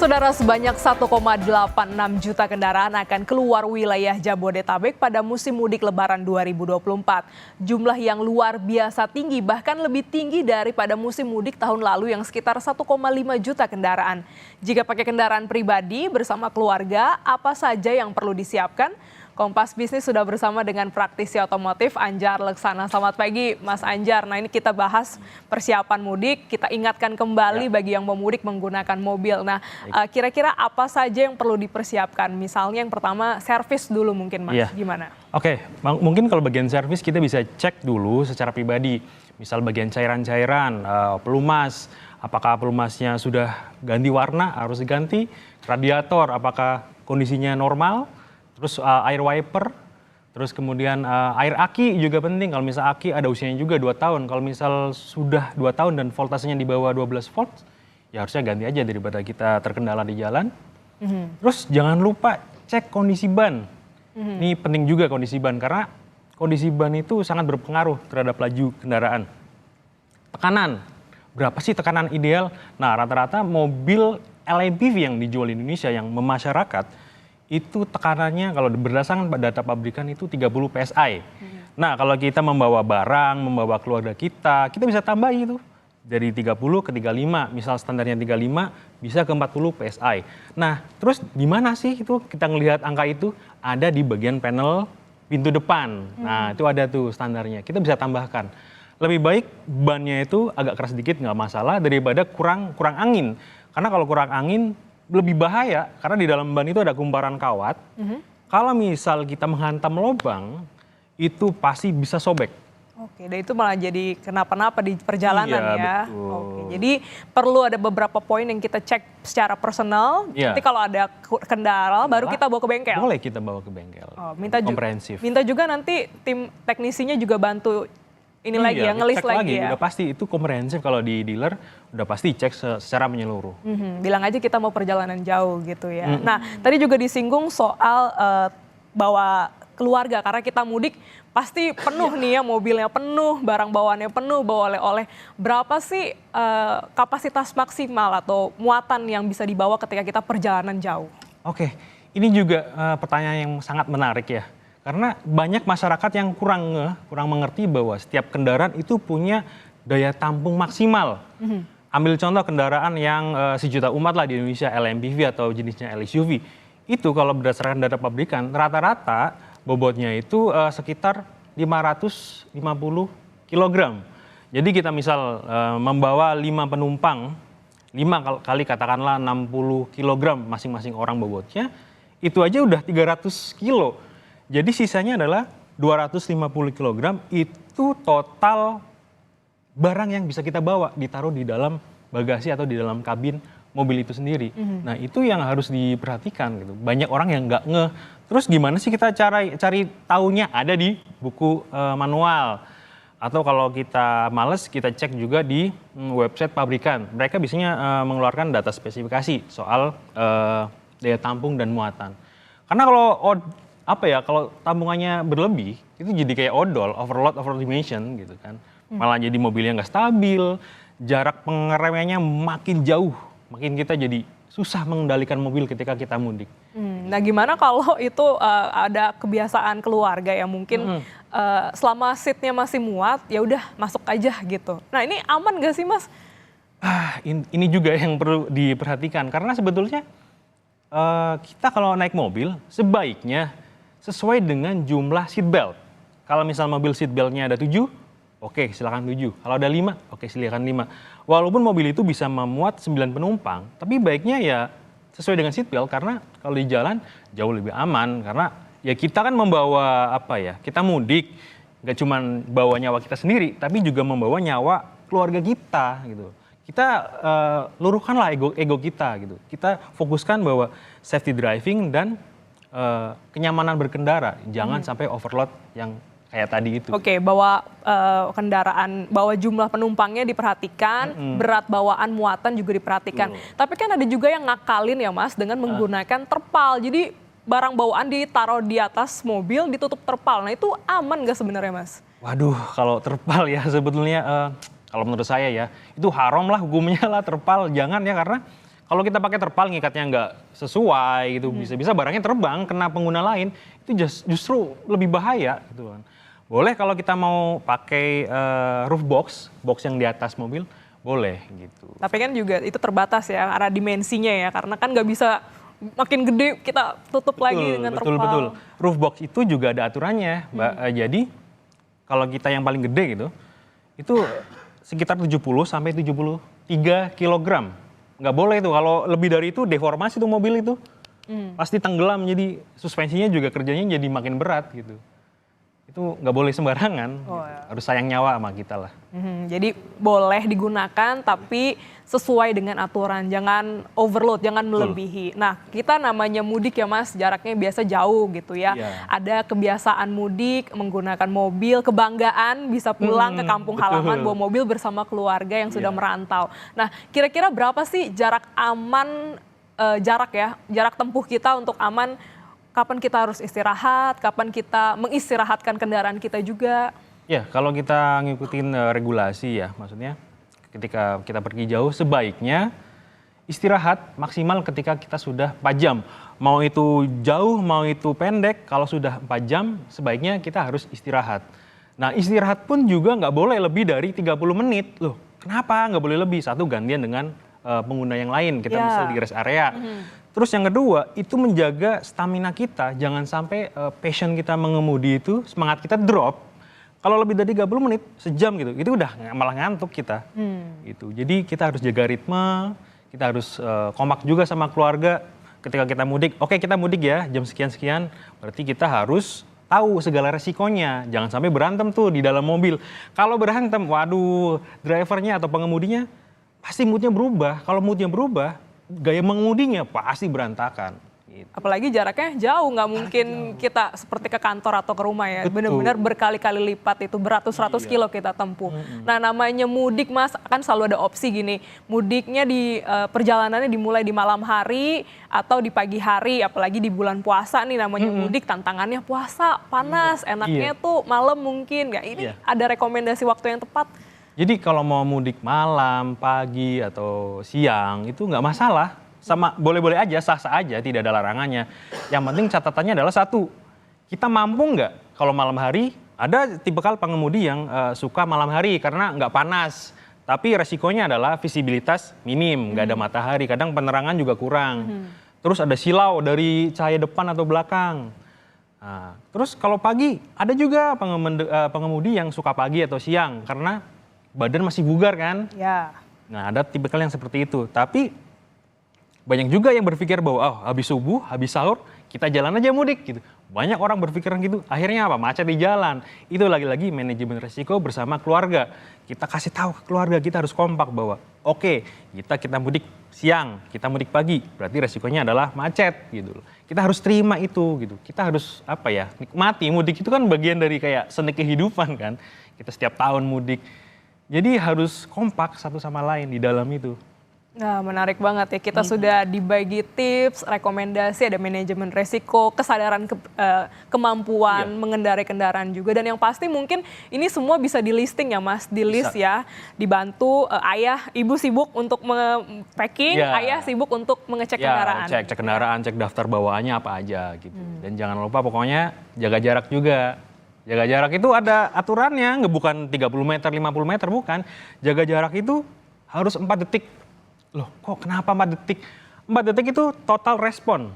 Saudara, sebanyak 1,86 juta kendaraan akan keluar wilayah Jabodetabek pada musim mudik Lebaran 2024. Jumlah yang luar biasa tinggi, bahkan lebih tinggi daripada musim mudik tahun lalu yang sekitar 1,5 juta kendaraan. Jika pakai kendaraan pribadi bersama keluarga, apa saja yang perlu disiapkan? Kompas Bisnis sudah bersama dengan praktisi otomotif Anjar Leksana. Selamat pagi Mas Anjar. Nah, ini kita bahas persiapan mudik, kita ingatkan kembali bagi yang mau mudik menggunakan mobil. Nah, kira-kira apa saja yang perlu dipersiapkan? Misalnya yang pertama servis dulu mungkin Mas, gimana? Oke, mungkin kalau bagian servis kita bisa cek dulu secara pribadi. Misal bagian cairan-cairan, pelumas, apakah pelumasnya sudah ganti warna, harus diganti. Radiator, apakah kondisinya normal. Terus air wiper, terus kemudian air aki juga penting. Kalau misal aki ada usianya juga 2 tahun. Kalau misal sudah 2 tahun dan voltasenya di bawah 12 volt, ya harusnya ganti aja daripada kita terkendala di jalan. Terus jangan lupa cek kondisi ban. Ini penting juga kondisi ban, karena kondisi ban itu sangat berpengaruh terhadap laju kendaraan. Tekanan, berapa sih tekanan ideal? Nah, rata-rata mobil LMPV yang dijual di Indonesia yang memasyarakat, itu tekanannya kalau berdasarkan data pabrikan itu 30 PSI. Nah, kalau kita membawa barang, membawa keluarga kita bisa tambah itu. Dari 30 ke 35, misal standarnya 35 bisa ke 40 PSI. Nah, terus di mana sih itu kita ngelihat angka itu? Ada di bagian panel pintu depan. Nah, itu ada tuh standarnya. Kita bisa tambahkan. Lebih baik bannya itu agak keras sedikit nggak masalah daripada kurang angin. Karena kalau kurang angin lebih bahaya, karena di dalam ban itu ada kumparan kawat. Kalau misal kita menghantam lubang, itu pasti bisa sobek. Oke, dan itu malah jadi kenapa-napa di perjalanan ya. Betul. Oke, jadi perlu ada beberapa poin yang kita cek secara personal. Nanti kalau ada kendala, baru kita bawa ke bengkel. Boleh kita bawa ke bengkel. Komprehensif. Minta juga nanti tim teknisinya juga bantu ini lagi ya, ngelis lagi ya. Udah pasti itu komprehensif, kalau di dealer udah pasti cek secara menyeluruh. Bilang aja kita mau perjalanan jauh gitu ya. Nah, tadi juga disinggung soal bawa keluarga, karena kita mudik pasti penuh nih ya, mobilnya penuh, barang bawaannya penuh, bawa oleh-oleh. Berapa sih kapasitas maksimal atau muatan yang bisa dibawa ketika kita perjalanan jauh? Oke, ini juga pertanyaan yang sangat menarik ya. Karena banyak masyarakat yang kurang mengerti bahwa setiap kendaraan itu punya daya tampung maksimal. Ambil contoh kendaraan yang 1 juta umat lah di Indonesia, LMPV atau jenisnya LSUV. Itu kalau berdasarkan data pabrikan, rata-rata bobotnya itu sekitar 550 kg. Jadi kita misal membawa 5 penumpang, 5 kali katakanlah 60 kg masing-masing orang bobotnya, itu aja udah 300 kilo. Jadi sisanya adalah 250 kg, itu total barang yang bisa kita bawa, ditaruh di dalam bagasi atau di dalam kabin mobil itu sendiri. Nah, itu yang harus diperhatikan gitu. Banyak orang yang nggak ngeh. Terus gimana sih kita cari taunya? Ada di buku manual. Atau kalau kita males, kita cek juga di website pabrikan. Mereka biasanya mengeluarkan data spesifikasi soal daya tampung dan muatan. Karena kalau tambungannya berlebih, itu jadi kayak odol, overload, overdimension gitu kan. Malah jadi mobilnya nggak stabil, jarak pengeremannya makin jauh, makin kita jadi susah mengendalikan mobil ketika kita mudik. Nah, gimana kalau itu ada kebiasaan keluarga yang mungkin selama seatnya masih muat, ya udah masuk aja gitu. Nah, ini aman nggak sih Mas? Ini juga yang perlu diperhatikan, karena sebetulnya kita kalau naik mobil sebaiknya sesuai dengan jumlah seat belt. Kalau misal mobil seat beltnya ada 7, oke silakan 7. Kalau ada 5, oke silakan 5. Walaupun mobil itu bisa memuat 9 penumpang, tapi baiknya ya sesuai dengan seat belt, karena kalau di jalan jauh lebih aman. Karena ya kita kan membawa kita mudik, nggak cuma bawa nyawa kita sendiri, tapi juga membawa nyawa keluarga kita gitu. Kita luruhkanlah ego kita gitu. Kita fokuskan bahwa safety driving dan kenyamanan berkendara, jangan sampai overload yang kayak tadi itu. Oke, bawa kendaraan, bawa jumlah penumpangnya diperhatikan, berat bawaan muatan juga diperhatikan. Tapi kan ada juga yang ngakalin ya Mas dengan menggunakan terpal. Jadi barang bawaan ditaruh di atas mobil, ditutup terpal. Nah, itu aman nggak sebenarnya Mas? Waduh, kalau terpal ya sebetulnya kalau menurut saya ya itu haram lah hukumnya lah terpal. Jangan ya, karena Kalau kita pakai terpal ngikatnya nggak sesuai gitu, bisa-bisa barangnya terbang kena pengguna lain, itu justru lebih bahaya gitu kan. Boleh kalau kita mau pakai roof box yang di atas mobil, boleh gitu. Tapi kan juga itu terbatas ya karena dimensinya ya, karena kan nggak bisa makin gede kita tutup lagi dengan terpal. Betul. Roof box itu juga ada aturannya, Mbak. Jadi kalau kita yang paling gede gitu, itu sekitar 70 sampai 73 kilogram. Nggak boleh tuh, kalau lebih dari itu deformasi tuh mobil itu. Pasti tenggelam, jadi suspensinya juga kerjanya jadi makin berat gitu. Itu nggak boleh sembarangan, harus sayang nyawa sama kita lah. Jadi boleh digunakan tapi sesuai dengan aturan, jangan overload, jangan melebihi. Nah, kita namanya mudik ya Mas, jaraknya biasa jauh gitu ya. Iya. Ada kebiasaan mudik menggunakan mobil, kebanggaan bisa pulang ke kampung halaman bawa mobil bersama keluarga yang sudah merantau. Nah, kira-kira berapa sih jarak aman, jarak tempuh kita untuk aman? Kapan kita harus istirahat, kapan kita mengistirahatkan kendaraan kita juga? Ya, kalau kita ngikutin regulasi ya, maksudnya ketika kita pergi jauh sebaiknya istirahat maksimal ketika kita sudah 4 jam. Mau itu jauh, mau itu pendek, kalau sudah 4 jam sebaiknya kita harus istirahat. Nah, istirahat pun juga nggak boleh lebih dari 30 menit. Loh, kenapa nggak boleh lebih? Satu, gantian dengan pengguna yang lain, kita bisa di rest area. Terus yang kedua, itu menjaga stamina kita, jangan sampai passion kita mengemudi itu, semangat kita drop. Kalau lebih dari 30 menit, sejam gitu, itu udah malah ngantuk kita. Gitu. Jadi kita harus jaga ritme, kita harus kompak juga sama keluarga. Ketika kita mudik, oke kita mudik ya, jam sekian-sekian, berarti kita harus tahu segala resikonya. Jangan sampai berantem tuh di dalam mobil. Kalau berantem, waduh, drivernya atau pengemudinya pasti moodnya berubah. Kalau moodnya berubah, gaya mengemudinya pasti berantakan. Gitu. Apalagi jaraknya jauh, nggak mungkin kita seperti ke kantor atau ke rumah ya. Benar-benar berkali-kali lipat itu, beratus-ratus kilo kita tempuh. Nah, namanya mudik Mas, kan selalu ada opsi gini. Mudiknya di perjalanannya dimulai di malam hari atau di pagi hari, apalagi di bulan puasa nih namanya mudik, tantangannya puasa, panas, enaknya tuh malam mungkin. Nggak, ini ada rekomendasi waktu yang tepat? Jadi kalau mau mudik malam, pagi, atau siang itu nggak masalah. Sama boleh-boleh aja, sah-sah aja, tidak ada larangannya. Yang penting catatannya adalah satu, kita mampu nggak kalau malam hari, ada tipikal pengemudi yang suka malam hari karena nggak panas. Tapi resikonya adalah visibilitas minim, nggak ada matahari, kadang penerangan juga kurang. Terus ada silau dari cahaya depan atau belakang. Nah, terus kalau pagi, ada juga pengemudi yang suka pagi atau siang karena badan masih bugar kan. Ya. Nah, ada tipikal yang seperti itu. Tapi banyak juga yang berpikir bahwa habis subuh, habis sahur, kita jalan aja mudik gitu. Banyak orang berpikiran gitu, akhirnya apa? Macet di jalan. Itu lagi-lagi manajemen resiko bersama keluarga. Kita kasih tahu ke keluarga, kita harus kompak bahwa oke, kita mudik siang, kita mudik pagi, berarti resikonya adalah macet gitu. Kita harus terima itu gitu. Kita harus nikmati. Mudik itu kan bagian dari kayak seni kehidupan kan. Kita setiap tahun mudik. Jadi harus kompak satu sama lain di dalam itu. Nah, menarik banget ya. Kita sudah dibagi tips, rekomendasi, ada manajemen resiko, kesadaran kemampuan mengendarai kendaraan juga. Dan yang pasti mungkin ini semua bisa di listing ya Mas, di list ya. Dibantu ayah, ibu sibuk untuk packing, ayah sibuk untuk mengecek kendaraan. Cek kendaraan, cek daftar bawaannya apa aja gitu. Dan jangan lupa pokoknya jaga jarak juga. Jaga jarak itu ada aturannya, nggak bukan 30 meter, 50 meter, bukan. Jaga jarak itu harus 4 detik. Loh, kok kenapa 4 detik? 4 detik itu total respon.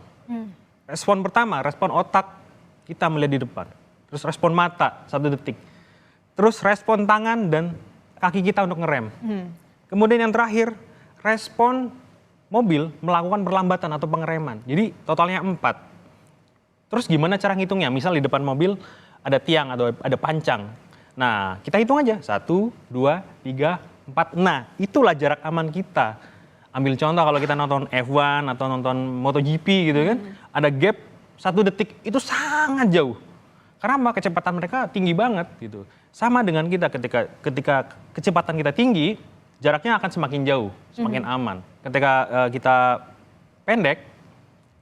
Respon pertama, respon otak, kita melihat di depan. Terus respon mata, 1 detik. Terus respon tangan dan kaki kita untuk ngerem. Kemudian yang terakhir, respon mobil melakukan perlambatan atau pengereman. Jadi totalnya 4. Terus gimana cara ngitungnya? Misal di depan mobil ada tiang atau ada pancang. Nah, kita hitung aja. 1, 2, 3, 4. Nah, itulah jarak aman kita. Ambil contoh kalau kita nonton F1 atau nonton MotoGP gitu kan, ada gap 1 detik, itu sangat jauh. Karena kecepatan mereka tinggi banget gitu. Sama dengan kita, ketika kecepatan kita tinggi, jaraknya akan semakin jauh, semakin aman. Ketika kita pendek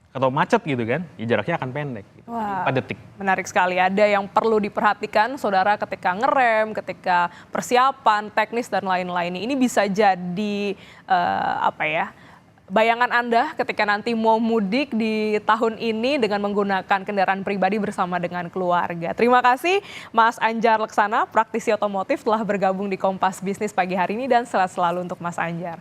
atau macet gitu kan, ya jaraknya akan pendek. Gitu. Wah, 4 detik. Menarik sekali. Ada yang perlu diperhatikan, saudara, ketika ngerem, ketika persiapan, teknis dan lain-lain. Ini bisa jadi bayangan Anda ketika nanti mau mudik di tahun ini dengan menggunakan kendaraan pribadi bersama dengan keluarga. Terima kasih Mas Anjar Laksana, praktisi otomotif telah bergabung di Kompas Bisnis pagi hari ini dan sehat selalu untuk Mas Anjar.